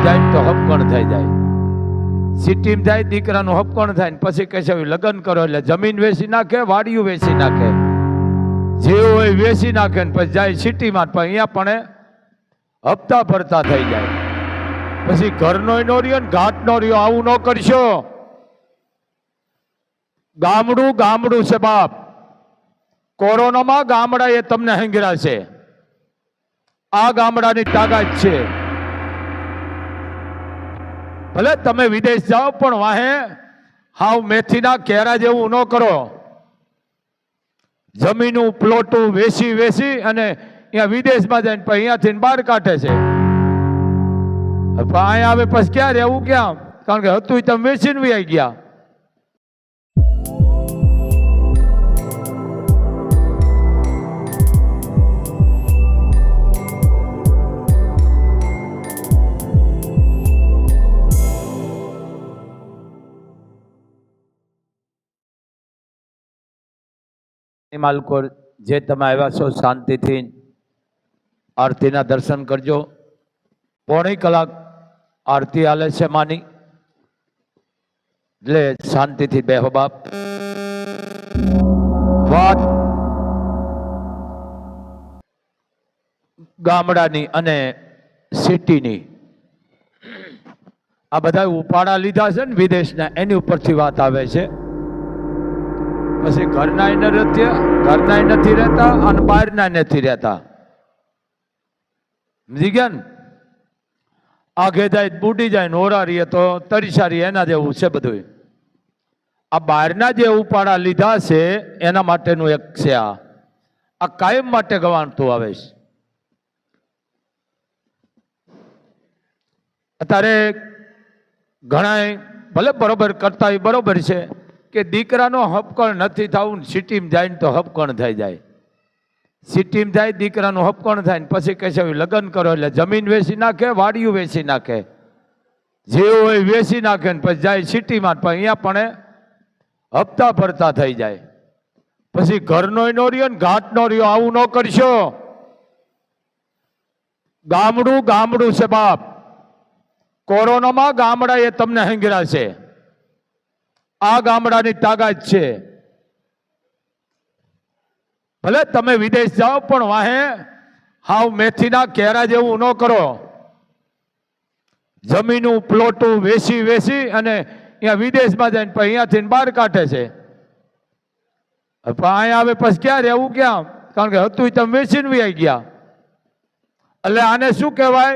જાય તો હપકણ થઈ જાય, સિટીમાં જાય દીકરાનું હપકણ થાય ને પછી કહે છે લગ્ન કરો એટલે જમીન વેચી નાખે, વાડીઓ વેચી નાખે, જે હોય વેચી નાખે ને પછી જાય સિટીમાં, પણ અહીંયા પણ હપ્તા ભરતા થઈ જાય, પછી ઘરનો નો રહ્યો ને ઘાટ નો રહ્યો. આવું ન કરશો. ગામડું ગામડું છે બાપ. કોરોનામાં ગામડા એ તમને હંગરા છે. આ ગામડાની તાકાત છે. ભલે તમે વિદેશ જાઓ પણ વાહે હાવ મેથીના કેરા જેવું ન કરો. જમીનું પ્લોટું વેચી વેચી અને અહીંયા વિદેશમાં જઈને પછી અહીંયાથી બહાર કાઢે છે. અહીંયા આવે પછી ક્યાં રહેવું, ક્યાં? કારણ કે હતું તમે વેચીને આવી ગયા. માલકોર જે તમે આવ્યા છો શાંતિથી આરતીના દર્શન કરજો. પોણી કલાક આરતી હાલે છે માની, એટલે શાંતિથી બેહો બાપ. વાત ગામડાની અને સિટીની, આ બધા ઉપાડા લીધા છે ને વિદેશના, એની ઉપરથી વાત આવે છે. પછી ઘરના નથી રહેતા અને બહારના નથી રહેતા. સમજી ગયા ને? આગે જાય બુડી જાય, નોરા રહીએ તો તરીસારી, એના જેવું છે બધું. આ બહારના જે ઉપાડા લીધા છે એના માટેનું એક છે. આ કાયમ માટે ગવાણતું આવે છે. અત્યારે ઘણા ભલે બરોબર કરતા હોય, બરોબર છે કે દીકરાનો હપકણ નથી થવું, સિટીમાં જાય ને તો હપકણ થઈ જાય. સિટીમાં જાય દીકરાનું હપકણ થાય ને પછી કહે છે લગ્ન કરો એટલે જમીન વેચી નાખે, વાડીઓ વેચી નાખે, જે હોય વેચી નાખે ને પછી જાય સિટીમાં, પણ અહીંયા પણ હપ્તા ભરતા થઈ જાય, પછી ઘરનો નો રહ્યો ને ઘાટ નો રહ્યો. આવું ન કરશો. ગામડું ગામડું છે બાપ. કોરોનામાં ગામડા એ તમને હંગરા છે. આ ગામડાની તાકાત છે. ભલે તમે વિદેશ જાઓ પણ વાહે હાવ મેથીના કેરા જેવું ન કરો. જમીનું પ્લોટું વેચી વેચી અને અહીંયા વિદેશમાં જઈને પછી અહીંયાથી બહાર કાઢે છે. અહીંયા આવે પછી ક્યાં રહેવું, ક્યાં? કારણ કે હતું તમે વેચીને આવી ગયા. એટલે આને શું કહેવાય?